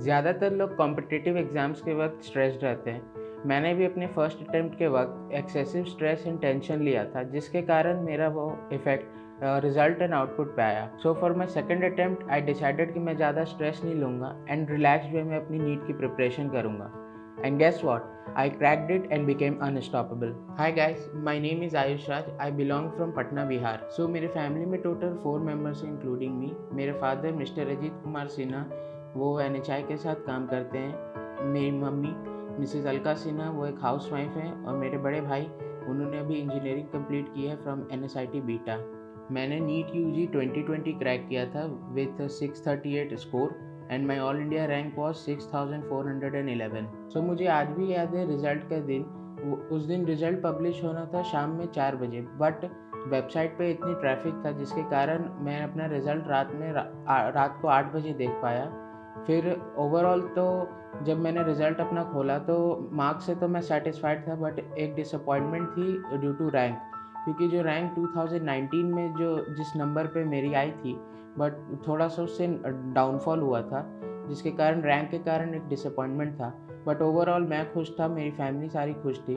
ज़्यादातर लोग competitive exams के वक्त स्ट्रेस्ड रहते हैं। मैंने भी अपने फर्स्ट अटेम्प्ट के वक्त एक्सेसिव स्ट्रेस एंड टेंशन लिया था, जिसके कारण मेरा वो इफ़ेक्ट रिजल्ट एंड आउटपुट पे आया। So for my second attempt I decided कि मैं ज़्यादा स्ट्रेस नहीं लूँगा एंड रिलैक्स्ड वे में अपनी नीट की प्रिपरेशन करूँगा। And guess what, I cracked it and became unstoppable. Hi guys, my name is Ayush Raj. I belong from Patna, Bihar. So मेरे फैमिली में टोटल 4 मेंबर्स हैं इंक्लूडिंग मी। मेरे father mister Ajit Kumar Sinha, वो NHI के साथ काम करते हैं। मेरी मम्मी मिसेस अलका सिन्हा, वो एक हाउस वाइफ हैं। और मेरे बड़े भाई, उन्होंने अभी इंजीनियरिंग कंप्लीट की है फ्रॉम NSIT बीटा। मैंने नीट UG 2020 क्रैक किया था with 638 score and my all India rank was 6411। सो मुझे आज भी याद है रिज़ल्ट का दिन। उस दिन रिज़ल्ट पब्लिश होना था शाम में 4 बजे, बट वेबसाइट पे इतनी ट्रैफिक था जिसके कारण मैं अपना रिज़ल्ट रात को 8 बजे देख पाया। फिर ओवरऑल तो जब मैंने रिज़ल्ट अपना खोला तो मार्क्स से तो मैं सेटिस्फाइड था, बट एक डिसअपॉइंटमेंट थी ड्यू टू रैंक। क्योंकि जो रैंक 2019 में जिस नंबर पे मेरी आई थी, बट थोड़ा सा उससे डाउनफॉल हुआ था, जिसके कारण रैंक के कारण एक डिसअपॉइंटमेंट था। बट ओवरऑल मैं खुश था, मेरी फैमिली सारी खुश थी।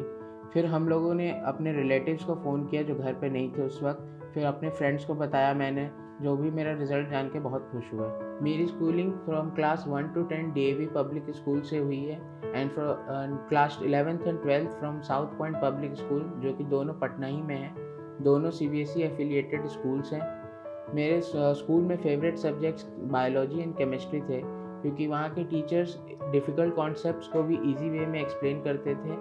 फिर हम लोगों ने अपने रिलेटिव्स को फ़ोन किया जो घर पे नहीं थे उस वक्त। फिर अपने फ्रेंड्स को बताया मैंने, जो भी मेरा रिज़ल्ट जान के बहुत खुश हुए। मेरी schooling from class 1 to 10 DAV public school से हुई है and class 11th and 12th from south point public school, जो कि दोनों पटना ही में हैं। दोनों CBSE एफिलिएटेड स्कूल्स हैं। मेरे स्कूल में favourite subjects biology and chemistry थे, क्योंकि वहाँ के टीचर्स डिफ़िकल्ट कॉन्सेप्ट्स को भी इजी वे में एक्सप्लेन करते थे।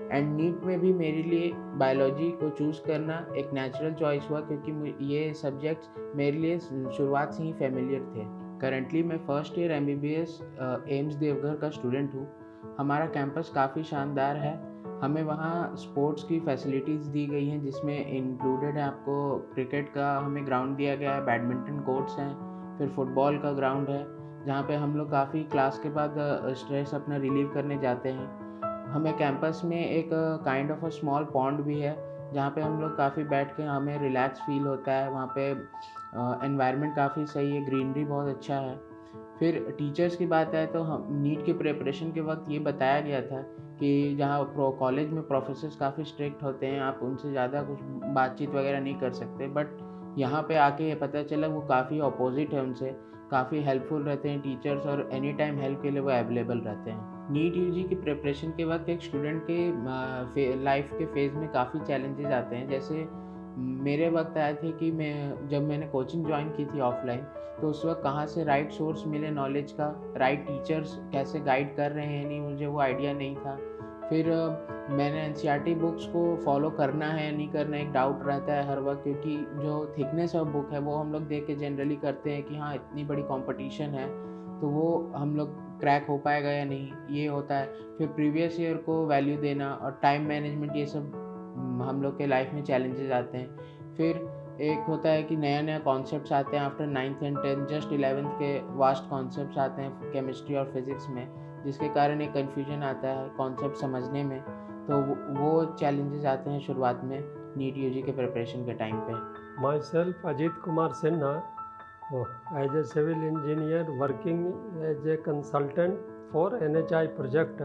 एंड नीट में भी मेरे लिए बायोलॉजी को चूज़ करना एक नेचुरल चॉइस हुआ, क्योंकि ये सब्जेक्ट्स मेरे लिए शुरुआत से ही फेमिलियर थे। करंटली मैं first year MBBS AIIMS Deoghar का स्टूडेंट हूँ। हमारा कैंपस काफ़ी शानदार है। हमें वहाँ स्पोर्ट्स की फैसिलिटीज़ दी गई हैं, जिसमें इंक्लूडेड है आपको क्रिकेट का हमें ग्राउंड दिया गया है, बैडमिंटन कोर्ट्स हैं, फिर फुटबॉल का ग्राउंड है, जहाँ पे हम लोग काफ़ी क्लास के बाद स्ट्रेस अपना रिलीव करने जाते हैं। हमें कैंपस में एक kind of a small pond भी है, जहाँ पे हम लोग काफ़ी बैठ के हमें रिलैक्स फील होता है। वहाँ पे एनवायरनमेंट काफ़ी सही है, ग्रीनरी बहुत अच्छा है। फिर टीचर्स की बात आए तो हम नीट के प्रिपरेशन के वक्त ये बताया गया था कि जहाँ कॉलेज में प्रोफेसर्स काफ़ी स्ट्रिक्ट होते हैं, आप उनसे ज़्यादा कुछ बातचीत वगैरह नहीं कर सकते, बट यहाँ पे आके पता चला वो काफ़ी अपोजिट है उनसे। काफ़ी हेल्पफुल रहते हैं टीचर्स और एनी टाइम हेल्प के लिए वो अवेलेबल रहते हैं। नीट UG की प्रिपरेशन के वक्त एक स्टूडेंट के लाइफ के फेज़ में काफ़ी चैलेंजेस आते हैं। जैसे मेरे वक्त आए थे कि जब मैंने कोचिंग ज्वाइन की थी ऑफलाइन, तो उस वक्त कहाँ से राइट सोर्स मिले नॉलेज का, राइट टीचर्स कैसे गाइड कर रहे हैं नहीं, मुझे वो आइडिया नहीं था। फिर मैंने NCERT बुक्स को फॉलो करना है या नहीं करना, एक डाउट रहता है हर वक्त, क्योंकि जो थिकनेस ऑफ बुक है वो हम लोग देख के जनरली करते हैं कि हाँ इतनी बड़ी कंपटीशन है तो वो हम लोग क्रैक हो पाएगा या नहीं, ये होता है। फिर प्रीवियस ईयर को वैल्यू देना और टाइम मैनेजमेंट, ये सब हम लोग के लाइफ में चैलेंजेस आते हैं। फिर एक होता है कि नया नया कॉन्सेप्ट्स आते हैं after 9th and 10th, just 11th के वास्ट कॉन्सेप्ट्स आते हैं केमिस्ट्री और फिज़िक्स में, जिसके कारण एक कन्फ्यूजन आता है कॉन्सेप्ट समझने में। तो वो चैलेंजेस आते हैं शुरुआत में नीट UG के प्रिपरेशन के टाइम पे। Myself, Ajit Kumar Sinha, as a civil engineer working as a consultant for NHI project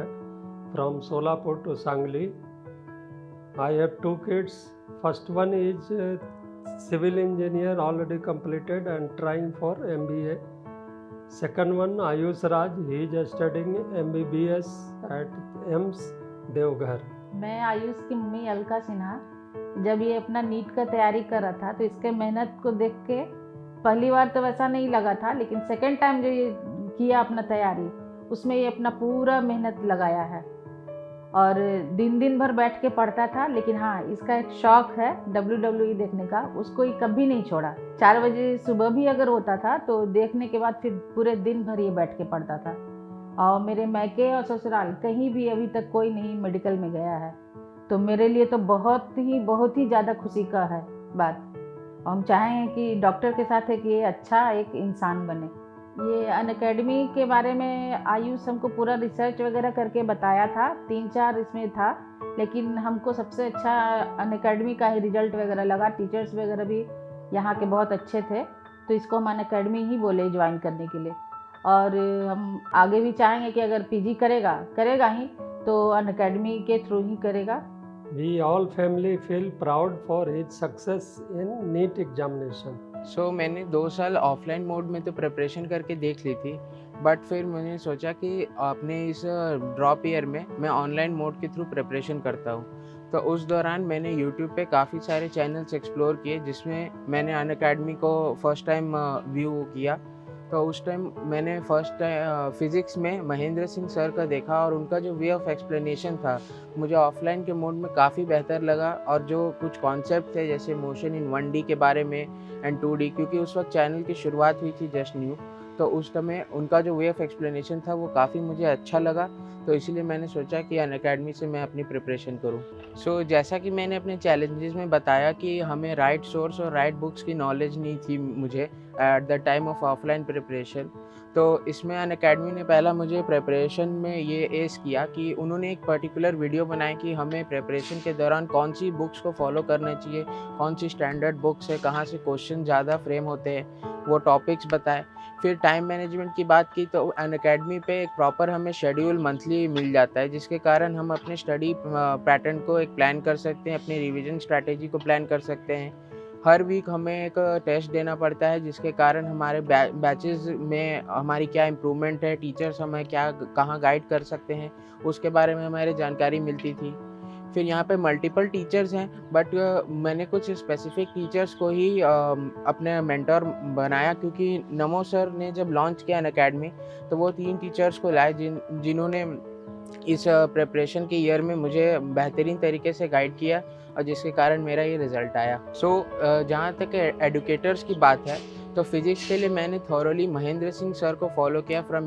from Solapur to Sangli. I have two kids. First one is civil engineer already completed and trying for MBA. Second one, Ayush Raj, he is studying MBBS at AIIMS Deoghar. मैं आयुष की mummy Alka Sinha. जब ये अपना NEET का तैयारी कर रहा था तो इसके मेहनत को देख के पहली बार तो वैसा नहीं लगा था, लेकिन सेकेंड टाइम जो ये किया अपना तैयारी, उसमें ये अपना पूरा मेहनत लगाया है और दिन भर बैठ के पढ़ता था। लेकिन हाँ, इसका एक शौक है WWE देखने का, उसको ये कभी नहीं छोड़ा। 4 बजे सुबह भी अगर होता था तो देखने के बाद फिर पूरे दिन भर ये बैठ के पढ़ता था। और मेरे मायके और ससुराल कहीं भी अभी तक कोई नहीं मेडिकल में गया है, तो मेरे लिए तो बहुत ही ज़्यादा खुशी का है बात। और हम चाहें कि डॉक्टर के साथ है कि ये अच्छा एक इंसान बने। ये अनअकैडमी के बारे में आयुष हमको पूरा रिसर्च वगैरह करके बताया था, 3-4 इसमें था, लेकिन हमको सबसे अच्छा अनअकैडमी का ही रिजल्ट वगैरह लगा। टीचर्स वगैरह भी यहाँ के बहुत अच्छे थे तो इसको हम अनअकैडमी ही बोले ज्वाइन करने के लिए। और हम आगे भी चाहेंगे कि अगर पीजी करेगा ही तो अनअकैडमी के थ्रू ही करेगा। We all family feel proud for his success in NEET examination. मैंने 2 साल ऑफलाइन मोड में तो प्रिपरेशन करके देख ली थी, बट फिर मैंने सोचा कि अपने इस ड्रॉप ईयर में मैं ऑनलाइन मोड के थ्रू प्रिपरेशन करता हूँ। तो उस दौरान मैंने यूट्यूब पे काफ़ी सारे चैनल्स एक्सप्लोर किए, जिसमें मैंने अनअकैडमी को फर्स्ट टाइम व्यू किया। तो उस टाइम मैंने फिज़िक्स में महेंद्र सिंह सर का देखा, और उनका जो वे ऑफ एक्सप्लेनेशन था मुझे ऑफलाइन के मोड में काफ़ी बेहतर लगा। और जो कुछ कॉन्सेप्ट थे जैसे मोशन इन 1D के बारे में एंड 2D, क्योंकि उस वक्त चैनल की शुरुआत हुई थी जस्ट न्यू, तो उस समय उनका जो वे ऑफ एक्सप्लेनेशन था वो काफ़ी मुझे अच्छा लगा। तो इसीलिए मैंने सोचा कि अनअकैडमी से मैं अपनी प्रिपरेशन करूं। जैसा कि मैंने अपने चैलेंजेस में बताया कि हमें राइट सोर्स और राइट बुक्स की नॉलेज नहीं थी मुझे at the time of offline preparation. तो इसमें अनअकैडमी ने पहला मुझे प्रिपरेशन में ये एस किया कि उन्होंने एक पर्टिकुलर वीडियो बनाई कि हमें प्रिपरेशन के दौरान कौन सी बुक्स को फॉलो करना चाहिए, कौन सी स्टैंडर्ड बुक्स है, कहाँ से क्वेश्चन ज़्यादा फ्रेम होते हैं, वो टॉपिक्स बताए। फिर टाइम मैनेजमेंट की बात की तो अनअकैडमी पे एक प्रॉपर हमें शेड्यूल मंथली मिल जाता है, जिसके कारण हम अपने स्टडी पैटर्न को एक प्लान कर सकते हैं, अपनी रिवीजन स्ट्रैटेजी को प्लान कर सकते हैं। हर वीक हमें एक टेस्ट देना पड़ता है, जिसके कारण हमारे बैचेस में हमारी क्या इम्प्रूवमेंट है, टीचर्स हमें क्या कहाँ गाइड कर सकते हैं, उसके बारे में हमारी जानकारी मिलती थी। फिर यहाँ पे मल्टीपल टीचर्स हैं, बट मैंने कुछ स्पेसिफिक टीचर्स को ही अपने मेंटर बनाया, क्योंकि नमो सर ने जब लॉन्च किया अनअकैडमी तो वो 3 टीचर्स को लाए जिन्होंने इस प्रिपरेशन के ईयर में मुझे बेहतरीन तरीके से गाइड किया, और जिसके कारण मेरा ये रिज़ल्ट आया। जहाँ तक एडुकेटर्स की बात है, तो फिज़िक्स के लिए मैंने थॉरोली महेंद्र सिंह सर को फॉलो किया फ्रॉम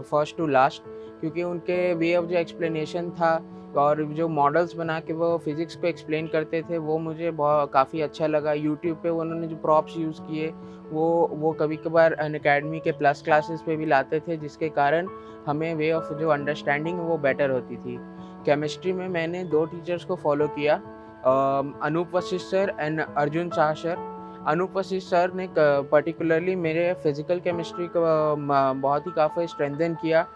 फर्स्ट टू लास्ट, क्योंकि उनके वे ऑफ जो एक्सप्लेनेशन था और जो मॉडल्स बना के वो फिज़िक्स को एक्सप्लेन करते थे वो मुझे काफ़ी अच्छा लगा। यूट्यूब पे उन्होंने जो प्रॉप्स यूज़ किए वो कभी कभार अनअकैडमी के प्लस क्लासेस पे भी लाते थे, जिसके कारण हमें वे ऑफ जो अंडरस्टैंडिंग है वो बेटर होती थी। केमिस्ट्री में मैंने 2 टीचर्स को फॉलो किया, Anoop Vashishth sir and Arjun Shah sir. Anoop Vashishth sir ने पर्टिकुलरली मेरे फिज़िकल केमिस्ट्री को बहुत ही काफ़ी स्ट्रेंथन किया,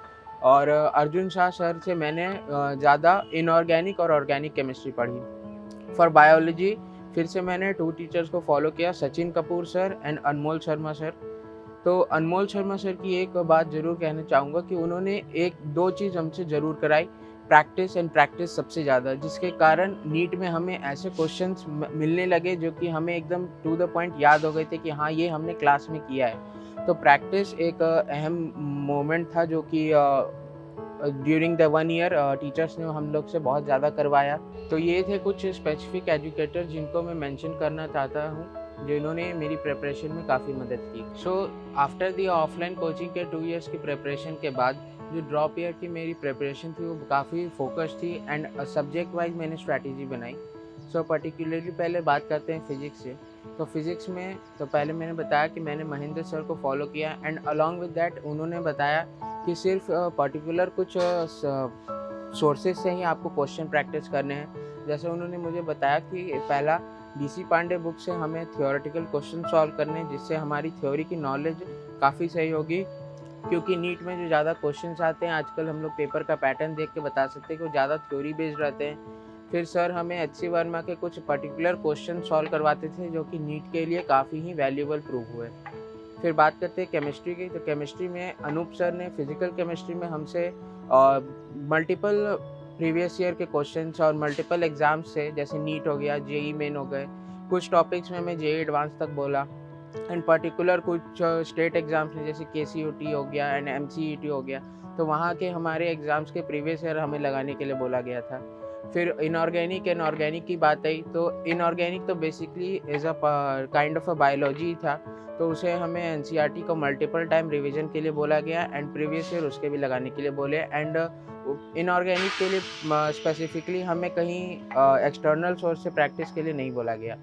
और अर्जुन शाह सर से मैंने ज़्यादा इनऑर्गेनिक और ऑर्गेनिक केमिस्ट्री पढ़ी। फॉर बायोलॉजी फिर से मैंने 2 टीचर्स को फॉलो किया, Sachin Kapoor sir and Anmol Sharma sir. तो अनमोल शर्मा सर की एक बात ज़रूर कहना चाहूँगा कि उन्होंने 1-2 चीज़ हमसे ज़रूर कराई, प्रैक्टिस एंड प्रैक्टिस सबसे ज़्यादा, जिसके कारण नीट में हमें ऐसे क्वेश्चंस मिलने लगे जो कि हमें एकदम टू द पॉइंट याद हो गए थे कि हाँ ये हमने क्लास में किया है। तो प्रैक्टिस एक अहम मोमेंट था जो कि ड्यूरिंग द 1 ईयर टीचर्स ने हम लोग से बहुत ज़्यादा करवाया। तो ये थे कुछ स्पेसिफिक एजुकेटर जिनको मैं मेंशन करना चाहता हूँ, जिन्होंने मेरी प्रिपरेशन में काफ़ी मदद की। आफ्टर द ऑफलाइन कोचिंग के 2 इयर्स की प्रिपरेशन के बाद जो ड्रॉप ईयर की मेरी प्रिपरेशन थी वो काफ़ी फोकस थी एंड सब्जेक्ट वाइज मैंने स्ट्रैटेजी बनाई। पर्टिकुलरली पहले बात करते हैं फिज़िक्स से। तो फिज़िक्स में तो पहले मैंने बताया कि मैंने महेंद्र सर को फॉलो किया, एंड अलॉन्ग विद दैट उन्होंने बताया कि सिर्फ पर्टिकुलर कुछ सोर्सेज से ही आपको क्वेश्चन प्रैक्टिस करने हैं। जैसे उन्होंने मुझे बताया कि पहला DC पांडे बुक से हमें थियोरेटिकल क्वेश्चन सॉल्व करने हैं, जिससे हमारी थ्योरी की नॉलेज काफ़ी सही होगी, क्योंकि नीट में जो ज़्यादा क्वेश्चंस आते हैं आजकल हम लोग पेपर का पैटर्न देख के बता सकते हैं कि वो ज़्यादा थ्योरी बेस्ड रहते हैं। फिर सर हमें HC वर्मा के कुछ पर्टिकुलर क्वेश्चन सॉल्व करवाते थे जो कि नीट के लिए काफ़ी ही वैल्यूएबल प्रूव हुए। फिर बात करते हैं केमिस्ट्री की। तो केमिस्ट्री में अनूप सर ने फिजिकल केमिस्ट्री में हमसे मल्टीपल प्रीवियस ईयर के क्वेश्चंस और मल्टीपल एग्जाम्स से, जैसे नीट हो गया, JEE मेन हो गए, कुछ टॉपिक्स में हमें JEE एडवांस तक बोला, एंड पर्टिकुलर कुछ स्टेट एग्जाम्स में जैसे KCOT हो गया एंड MCET हो गया, तो वहाँ के हमारे एग्ज़ाम्स के प्रीवियस ईयर हमें लगाने के लिए बोला गया था। फिर इनऑर्गेनिक एंड ऑर्गेनिक की बात आई, तो इनऑर्गेनिक तो basically as a kind of a biology था, तो उसे हमें NCERT को मल्टीपल टाइम रिवीजन के लिए बोला गया एंड प्रीवियस ईयर उसके भी लगाने के लिए बोले। एंड इनऑर्गेनिक के लिए स्पेसिफिकली हमें कहीं एक्सटर्नल सोर्स से प्रैक्टिस के लिए नहीं बोला गया।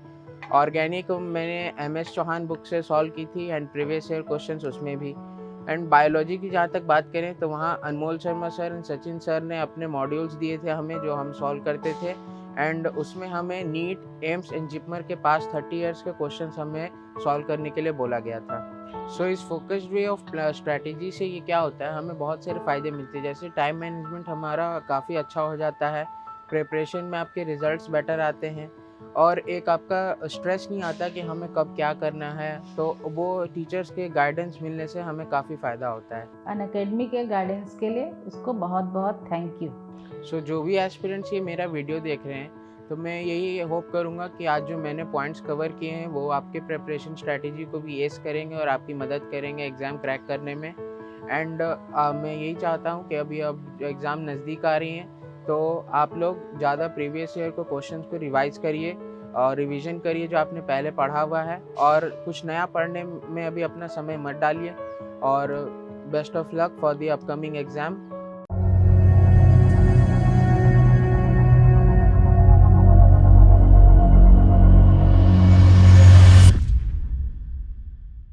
ऑर्गेनिक मैंने MS चौहान बुक से सॉल्व की थी एंड प्रीवियस ईयर क्वेश्चंस उसमें भी। एंड बायोलॉजी की जहाँ तक बात करें तो वहाँ Anmol Sharma sir and Sachin sir ने अपने मॉड्यूल्स दिए थे हमें, जो हम सॉल्व करते थे, एंड उसमें हमें नीट, एम्स एंड जिपमर के पास 30 इयर्स के क्वेश्चंस हमें सॉल्व करने के लिए बोला गया था। सो इस फोकस्ड वे ऑफ स्ट्रैटेजी से ये क्या होता है, हमें बहुत सारे फ़ायदे मिलते हैं, जैसे टाइम मैनेजमेंट हमारा काफ़ी अच्छा हो जाता है, प्रिपरेशन में आपके रिजल्ट्स बेटर आते हैं, और एक आपका स्ट्रेस नहीं आता कि हमें कब क्या करना है, तो वो टीचर्स के गाइडेंस मिलने से हमें काफ़ी फ़ायदा होता है। अनअकैडमी के गाइडेंस के लिए उसको बहुत बहुत थैंक यू। सो जो भी एस्पिरेंट्स ये मेरा वीडियो देख रहे हैं, तो मैं यही होप करूँगा कि आज जो मैंने पॉइंट्स कवर किए हैं वो आपके प्रिपरेशन स्ट्रैटेजी को भी एज करेंगे और आपकी मदद करेंगे एग्ज़ाम क्रैक करने में। एंड मैं यही चाहता हूँ कि अभी अब एग्ज़ाम नज़दीक आ रही हैं, तो आप लोग ज़्यादा प्रीवियस ईयर को क्वेश्चंस को रिवाइज़ करिए और रिवीजन करिए जो आपने पहले पढ़ा हुआ है, और कुछ नया पढ़ने में अभी अपना समय मत डालिए। और best of luck for the upcoming exam.